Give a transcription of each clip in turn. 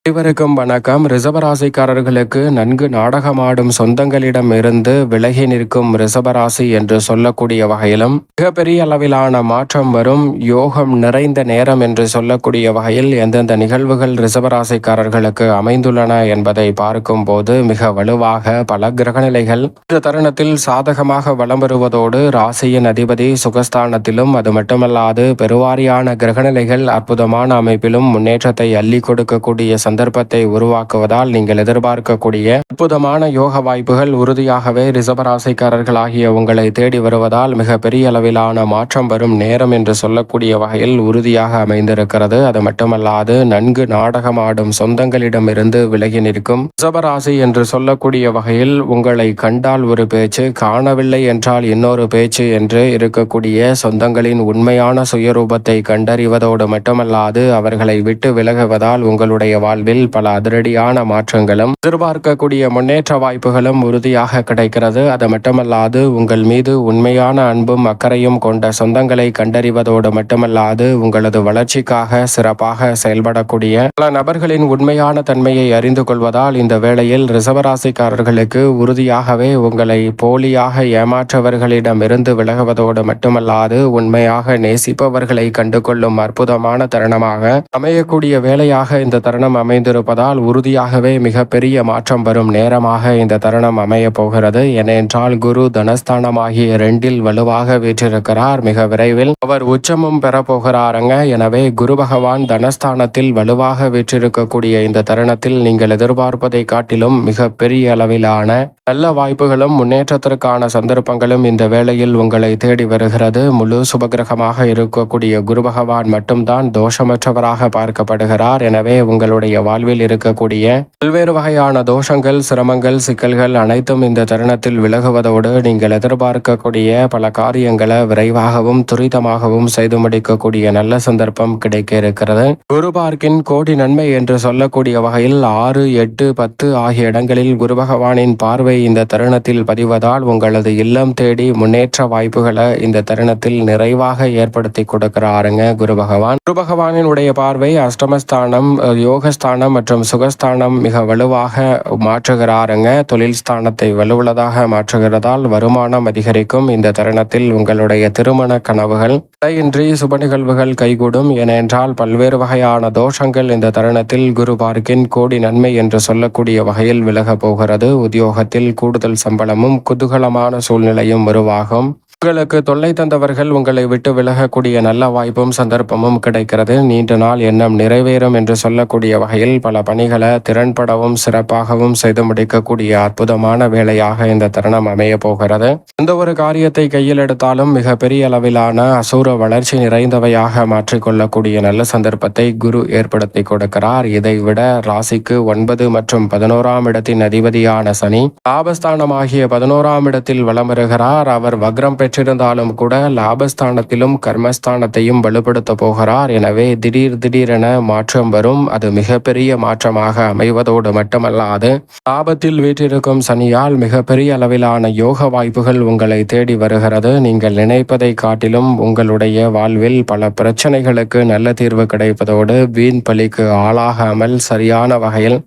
அனைவருக்கும் வணக்கம். ரிஷபராசிக்காரர்களுக்கு நன்கு நாடகமாடும் சொந்தங்களிடம் இருந்து விலகி நிற்கும் ரிஷபராசி என்று சொல்லக்கூடிய வகையிலும் மிகப்பெரிய அளவிலான மாற்றம் வரும் யோகம் நிறைந்த நேரம் என்று சொல்லக்கூடிய வகையில் எந்தெந்த நிகழ்வுகள் ரிஷபராசிக்காரர்களுக்கு அமைந்துள்ளன என்பதை பார்க்கும் போது மிக வலுவாக பல கிரகநிலைகள் இந்த தருணத்தில் சாதகமாக வலம் வருவதோடு ராசியின் அதிபதி சுகஸ்தானத்திலும் அது மட்டுமல்லாது பெருவாரியான கிரகநிலைகள் அற்புதமான அமைப்பிலும் முன்னேற்றத்தை அள்ளி கொடுக்கக்கூடிய சந்தர்ப்பத்தை உருவாக்குவதால் நீங்கள் எதிர்பார்க்கக்கூடிய அற்புதமான யோக வாய்ப்புகள் உறுதியாகவே ரிஷபராசிக்காரர்களாகிய உங்களை தேடி வருவதால் மிக பெரிய அளவிலான மாற்றம் வரும் நேரம் என்று சொல்லக்கூடிய வகையில் உறுதியாக அமைந்திருக்கிறது. அது மட்டுமல்லாது நன்கு நாடகமாடும் சொந்தங்களிடமிருந்து விலகி நிற்கும் ரிஷபராசி என்று சொல்லக்கூடிய வகையில் உங்களை கண்டால் ஒரு பேச்சு, காணவில்லை என்றால் இன்னொரு பேச்சு என்று இருக்கக்கூடிய சொந்தங்களின் உண்மையான சுயரூபத்தை கண்டறிவதோடு மட்டுமல்லாது அவர்களை விட்டு விலகுவதால் உங்களுடைய வாழ்வில் பல அதிரடியான மாற்றங்களும் எதிர்பார்க்கக்கூடிய முன்னேற்ற வாய்ப்புகளும் உறுதியாக கிடைக்கிறது. அது மட்டுமல்லாது உங்கள் மீது உண்மையான அன்பும் அக்கறையும் கொண்ட சொந்தங்களை கண்டறிவதோடு மட்டுமல்லாது உங்களது வளர்ச்சிக்காக சிறப்பாக செயல்படக்கூடிய பல நபர்களின் உண்மையான தன்மையை அறிந்து கொள்வதால் இந்த வேளையில் ரிஷபராசிக்காரர்களுக்கு உறுதியாகவே உங்களை போலியாக ஏமாற்றவர்களிடமிருந்து விலகுவதோடு மட்டுமல்லாது உண்மையாக நேசிப்பவர்களை கண்டுகொள்ளும் அற்புதமான தருணமாக அமையக்கூடிய வேளையாக இந்த தருணம் அமைந்திருப்பதால் உறுதியாகவே மிகப்பெரிய மாற்றம் வரும் நேரமாக இந்த தருணம் அமைய போகிறது. ஏனென்றால் குரு தனஸ்தானமாகிய 2 வலுவாக வீற்றிருக்கிறார். மிக விரைவில் அவர் உச்சமும் பெறப்போகிறாருங்க. எனவே குரு பகவான் தனஸ்தானத்தில் வலுவாக வீற்றிருக்கக்கூடிய இந்த தருணத்தில் நீங்கள் எதிர்பார்ப்பதை காட்டிலும் மிக பெரிய அளவிலான நல்ல வாய்ப்புகளும் முன்னேற்றத்திற்கான சந்தர்ப்பங்களும் இந்த வேளையில் உங்களை தேடி வருகிறது. முழு சுபகிரகமாக இருக்கக்கூடிய குரு பகவான் மட்டும்தான் தோஷமற்றவராக பார்க்கப்படுகிறார். எனவே உங்களுடைய வாழ்வில் இருக்கக்கூடிய பல்வேறு வகையான தோஷங்கள், சிரமங்கள், சிக்கல்கள் அனைத்தும் இந்த தருணத்தில் விலகுவதோடு நீங்கள் எதிர்பார்க்கக்கூடிய பல காரியங்களை விரைவாகவும் துரிதமாகவும் செய்து முடிக்கக்கூடிய நல்ல சந்தர்ப்பம் கிடைக்க இருக்கிறது. குரு பார்க்கின் கோடி நன்மை என்று சொல்லக்கூடிய வகையில் 6, 8, 10 ஆகிய இடங்களில் குரு பகவானின் பார்வை இந்த தருணத்தில் பதிவதால் உங்களது இல்லம் தேடி முன்னேற்ற வாய்ப்புகளை இந்த தருணத்தில் நிறைவாக ஏற்படுத்தி கொடுக்கிறாருங்க குரு பகவான். குரு பகவானின் உடைய பார்வை அஷ்டமஸ்தானம், யோகஸ்தானம் மற்றும் சுகஸ்தானம் மிக வலுவாக மாற்றுகிறாருங்க. தொழில் ஸ்தானத்தை வலுவுள்ளதாக மாற்றுகிறதால் வருமானம் அதிகரிக்கும். இந்த தருணத்தில் உங்களுடைய திருமண கனவுகள் தடையின்றி சுப நிகழ்வுகள் கைகூடும். ஏனென்றால் பல்வேறு வகையான தோஷங்கள் இந்த தருணத்தில் குரு பார்க்கின் கோடி நன்மை என்று சொல்லக்கூடிய வகையில் விலக போகிறது. உத்தியோகத்தில் கூடுதல் சம்பளமும் குதூகலமான சூழ்நிலையும் உருவாகும். உங்களுக்கு தொல்லை தந்தவர்கள் உங்களை விட்டு விலகக்கூடிய நல்ல வாய்ப்பும் சந்தர்ப்பமும் கிடைக்கிறது. நீண்ட நாள் எண்ணம் நிறைவேறும் என்று சொல்லக்கூடிய வகையில் பல பணிகளை திறன்படவும் சிறப்பாகவும் செய்து முடிக்கக்கூடிய அற்புதமான வேலையாக இந்த தருணம் அமைய போகிறது. எந்த ஒரு காரியத்தை கையில் எடுத்தாலும் மிக பெரிய அளவிலான அசூர வளர்ச்சி நிறைந்தவையாக மாற்றிக்கொள்ளக்கூடிய நல்ல சந்தர்ப்பத்தை குரு ஏற்படுத்தி கொடுக்கிறார். இதைவிட ராசிக்கு 9 மற்றும் 11ஆம் இடத்தின் அதிபதியான சனி லாபஸ்தானமாகிய 11ஆம் இடத்தில் வலம் வருகிறார். அவர் வக்ரம் பெற்றிருந்தாலும் கூட லாபஸ்தானத்திலும் கர்மஸ்தானத்தையும் வலுப்படுத்த போகிறார். எனவே திடீரென மாற்றம் வரும். அது மிகப்பெரிய மாற்றமாக அமைவதோடு மட்டுமல்லாது லாபத்தில் வீற்றிருக்கும் சனியால் மிகப்பெரிய அளவிலான யோக வாய்ப்புகள் உங்களை தேடி வருகிறது. நீங்கள் நினைப்பதை காட்டிலும் உங்களுடைய வாழ்வில் பல பிரச்சனைகளுக்கு நல்ல தீர்வு கிடைப்பதோடு வீண் பலிக்கு ஆளாகாமல் சரியான வகையில்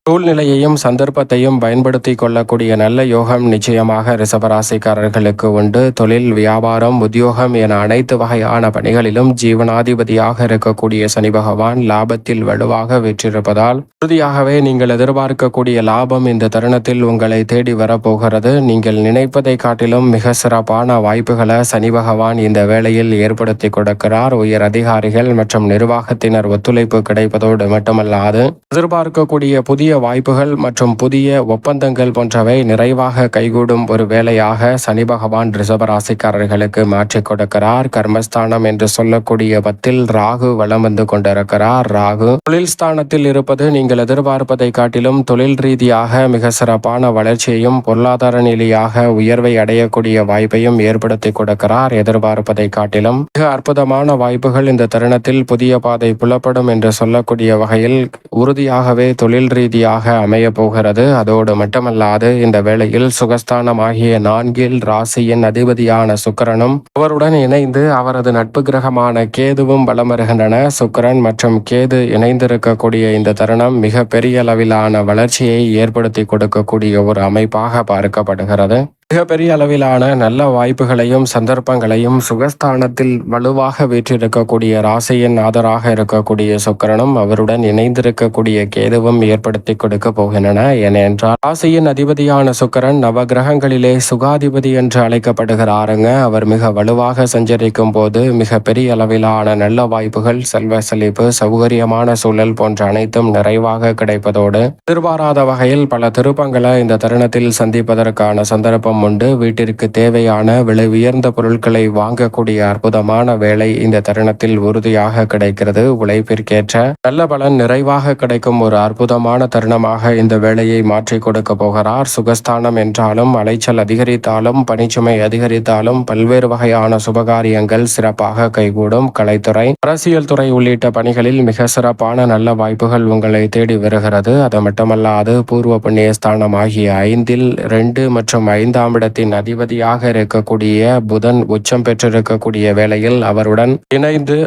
சூழ்நிலையையும் சந்தர்ப்பத்தையும் பயன்படுத்தி கொள்ளக்கூடிய நல்ல யோகம் நிச்சயமாக ரிஷபராசிக்காரர்களுக்கு உண்டு. தொழில், வியாபாரம், உத்தியோகம் என அனைத்து வகையான பணிகளிலும் ஜீவனாதிபதியாக இருக்கக்கூடிய சனி பகவான் லாபத்தில் வலுவாக வீற்றிருப்பதால் உறுதியாகவே நீங்கள் எதிர்பார்க்கக்கூடிய லாபம் இந்த தருணத்தில் உங்களை தேடி வரப்போகிறது. நீங்கள் நினைப்பதை காட்டிலும் மிக சிறப்பான வாய்ப்புகளை சனி பகவான் இந்த வேளையில் ஏற்படுத்தி கொடுக்கிறார். உயர் அதிகாரிகள் மற்றும் நிர்வாகத்தினர் ஒத்துழைப்பு கிடைப்பதோடு மட்டுமல்லாது எதிர்பார்க்கக்கூடிய புதிய வாய்ப்புகள் மற்றும் புதிய ஒப்பந்தங்கள் போன்றவை நிறைவாக கைகூடும் ஒரு வேளையாக சனி பகவான் ரிஷபராசிக்காரர்களுக்கு மாற்றிக் கொடுக்கிறார். கர்மஸ்தானம் என்று சொல்லக்கூடிய 10 ராகு வலம் வந்து கொண்டிருக்கிறார். ராகு தொழில் ஸ்தானத்தில் இருப்பது நீங்கள் எதிர்பார்ப்பதை காட்டிலும் தொழில் ரீதியாக மிக சிறப்பான வளர்ச்சியையும் பொருளாதார நிலையாக உயர்வை அடையக்கூடிய வாய்ப்பையும் ஏற்படுத்தி கொடுக்கிறார். எதிர்பார்ப்பதை காட்டிலும் மிக அற்புதமான வாய்ப்புகள் இந்த தருணத்தில் புதிய பாதை புலப்படும் என்று சொல்லக்கூடிய வகையில் உறுதியாகவே தொழில் ரீதியாக அதிபதியாக அமைய போகிறது. அதோடு மட்டுமல்லாது இந்த வேளையில் சுகஸ்தானமாகிய 4 ராசியின் அதிபதியான சுக்கிரனும் அவருடன் இணைந்து அவரது நட்பு கிரகமான கேதுவும் பலம் வருகின்றன. சுக்கிரன் மற்றும் கேது இணைந்திருக்கக்கூடிய இந்த தருணம் மிக பெரிய அளவிலான வளர்ச்சியை ஏற்படுத்தி கொடுக்கக்கூடிய ஒரு அமைப்பாக பார்க்கப்படுகிறது. மிகப்பெரிய அளவிலான நல்ல வாய்ப்புகளையும் சந்தர்ப்பங்களையும் சுகஸ்தானத்தில் வலுவாக வீற்றிருக்கக்கூடிய ராசியின் ஆதராக இருக்கக்கூடிய சுக்கிரனும் அவருடன் இணைந்திருக்கக்கூடிய கேதுவும் ஏற்படுத்தி கொடுக்க போகின்றன. ஏனென்றால் ராசியின் அதிபதியான சுக்கிரன் நவகிரகங்களிலே சுகாதிபதி என்று அழைக்கப்படுகிறாருங்க. அவர் மிக வலுவாக சஞ்சரிக்கும் போது மிக பெரிய அளவிலான நல்ல வாய்ப்புகள், செல்வ செழிப்பு, சௌகரியமான சூழல் போன்ற அனைத்தும் நிறைவாக கிடைப்பதோடு எதிர்பாராத வகையில் பல திருப்பங்களை இந்த தருணத்தில் சந்திப்பதற்கான சந்தர்ப்பம் உண்டு. வீட்டிற்கு தேவையான விலை உயர்ந்த பொருட்களை வாங்கக்கூடிய அற்புதமான வேலை இந்த தருணத்தில் உறுதியாக கிடைக்கிறது. உழைப்பிற்கேற்ற நல்ல பலன் நிறைவாக கிடைக்கும் ஒரு அற்புதமான தருணமாக இந்த வேலையை மாற்றி கொடுக்க போகிறார். சுகஸ்தானம் என்றாலும் அலைச்சல் அதிகரித்தாலும் பணிச்சுமை அதிகரித்தாலும் பல்வேறு வகையான சுபகாரியங்கள் சிறப்பாக கைகூடும். கலைத்துறை, அரசியல் துறை உள்ளிட்ட பணிகளில் மிக சிறப்பான நல்ல வாய்ப்புகள் உங்களை தேடி வருகிறது. அது மட்டுமல்லாது பூர்வ புண்ணிய ஸ்தானம் ஆகிய 5 2 மற்றும் 5ஆம் இடத்தின் அதிபதியாக இருக்கக்கூடிய புதன் உச்சம் பெற்றிருக்கக்கூடிய வேளையில் அவருடன் இணைந்து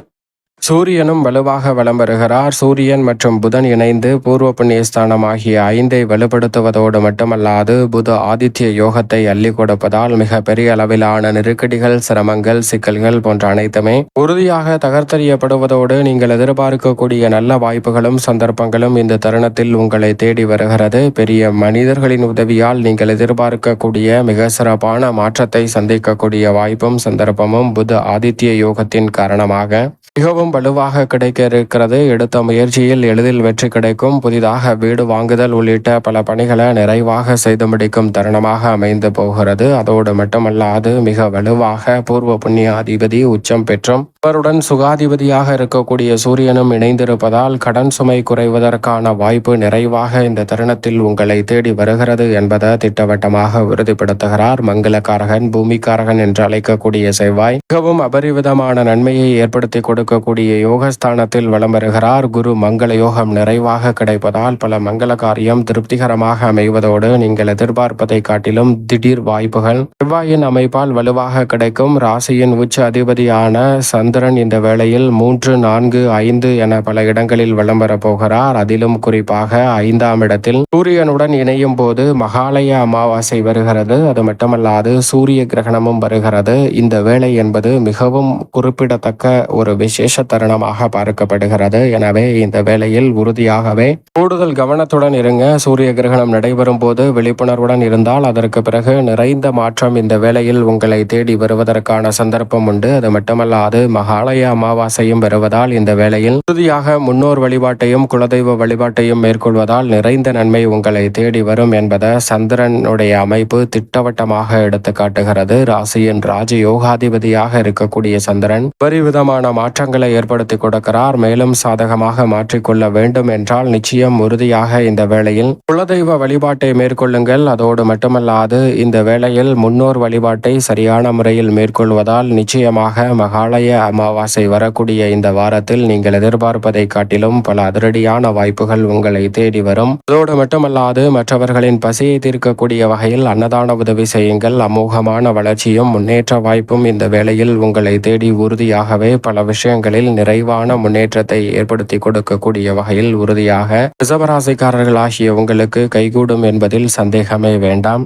சூரியனும் வலுவாக வலம் வருகிறார். சூரியன் மற்றும் புதன் இணைந்து பூர்வ புண்ணியஸ்தானம் ஆகிய 5ஐ வலுப்படுத்துவதோடு மட்டுமல்லாது புத ஆதித்ய யோகத்தை அள்ளி கொடுப்பதால் மிக பெரிய அளவிலான நெருக்கடிகள், சிரமங்கள், சிக்கல்கள் போன்ற அனைத்துமே உறுதியாக தகர்த்தெறியப்படுவதோடு நீங்கள் எதிர்பார்க்கக்கூடிய நல்ல வாய்ப்புகளும் சந்தர்ப்பங்களும் இந்த தருணத்தில் உங்களை தேடி வருகிறது. பெரிய மனிதர்களின் உதவியால் நீங்கள் எதிர்பார்க்கக்கூடிய மிக சிறப்பான மாற்றத்தை சந்திக்கக்கூடிய வாய்ப்பும் சந்தர்ப்பமும் புத ஆதித்ய யோகத்தின் காரணமாக மிகவும் வலுவாக கிடைக்க இருக்கிறது. எடுத்த முயற்சியில் எளிதில் வெற்றி கிடைக்கும். புதிதாக வீடு வாங்குதல் உள்ளிட்ட பல பணிகளை நிறைவாக செய்து முடிக்கும் தருணமாக அமைந்து போகிறது. அதோடு மட்டுமல்லாது மிக வலுவாக பூர்வ புண்ணிய அதிபதி உச்சம் பெற்றும் அவருடன் சுகாதிபதியாக இருக்கக்கூடிய சூரியனும் இணைந்திருப்பதால் கடன் சுமை குறைவதற்கான வாய்ப்பு நிறைவாக இந்த தருணத்தில் உங்களை தேடி வருகிறது என்பதை திட்டவட்டமாக உறுதிப்படுத்துகிறார். மங்களகாரகன், பூமிக்காரகன் என்று அழைக்கக்கூடிய செவ்வாய் மிகவும் அபரிவிதமான நன்மையை ஏற்படுத்தி கொடுக்கக்கூடிய யோகஸ்தானத்தில் வலம் வருகிறார். குரு மங்கள யோகம் நிறைவாக கிடைப்பதால் பல மங்கள காரியம் திருப்திகரமாக அமைவதோடு நீங்கள் எதிர்பார்ப்பதை காட்டிலும் திடீர் வாய்ப்புகள் செவ்வாயின் அமைப்பால் வலுவாக கிடைக்கும். ராசியின் உச்ச அதிபதியான சந்திரன் இந்த வேளையில் 3, 4, 5 என பல இடங்களில் வலம் வரப்போகிறார். அதிலும் குறிப்பாக 5ஆம் இடத்தில் சூரியனுடன் இணையும் போது மகாலய அமாவாசை வருகிறது. அது மட்டுமல்லாது சூரிய கிரகணமும் வருகிறது. இந்த வேளை என்பது மிகவும் குறிப்பிடத்தக்க ஒரு விசேஷ தருணமாக பார்க்கப்படுகிறது. எனவே இந்த வேளையில் உறுதியாகவே கூடுதல் கவனத்துடன் இருங்க. சூரிய கிரகணம் நடைபெறும் போது விழிப்புணர்வுடன் இருந்தால் அதற்கு பிறகு நிறைந்த மாற்றம் இந்த வேளையில் உங்களை தேடி வருவதற்கான சந்தர்ப்பம் உண்டு. அது மட்டுமல்லாது மகாலய அமாவாசையும் வருவதால் இந்த வேளையில் உறுதியாக முன்னோர் வழிபாட்டையும் குலதெய்வ வழிபாட்டையும் மேற்கொள்வதால் நிறைந்த நன்மை உங்களை தேடி வரும் என்பதை சந்திரனுடைய அமைப்பு திட்டவட்டமாக எடுத்து காட்டுகிறது. ராசியின் ராஜ யோகாதிபதியாக இருக்கக்கூடிய சந்திரன் பரிவிதமான மாற்றங்களை ஏற்படுத்தி கொடுக்கிறார். மேலும் சாதகமாக மாற்றிக்கொள்ள வேண்டும் என்றால் நிச்சயம் உறுதியாக இந்த வேளையில் குலதெய்வ வழிபாட்டை மேற்கொள்ளுங்கள். அதோடு மட்டுமல்லாது இந்த வேளையில் முன்னோர் வழிபாட்டை சரியான முறையில் மேற்கொள்வதால் நிச்சயமாக மகாலய அமாவாசை வரக்கூடிய இந்த வாரத்தில் நீங்கள் எதிர்பார்ப்பதை காட்டிலும் பல அதிரடியான வாய்ப்புகள் உங்களை தேடி வரும். அதோடு மட்டுமல்லாது மற்றவர்களின் பசியை தீர்க்கக்கூடிய வகையில் அன்னதான உதவி செய்யுங்கள். அமோகமான வளர்ச்சியும் முன்னேற்ற வாய்ப்பும் இந்த வேளையில் உங்களை தேடி உறுதியாகவே பல விஷயங்களில் நிறைவான முன்னேற்றத்தை ஏற்படுத்தி கொடுக்கக்கூடிய வகையில் உறுதியாக ரிஷபராசிக்காரர்கள் ஆகிய உங்களுக்கு கைகூடும் என்பதில் சந்தேகமே வேண்டாம்.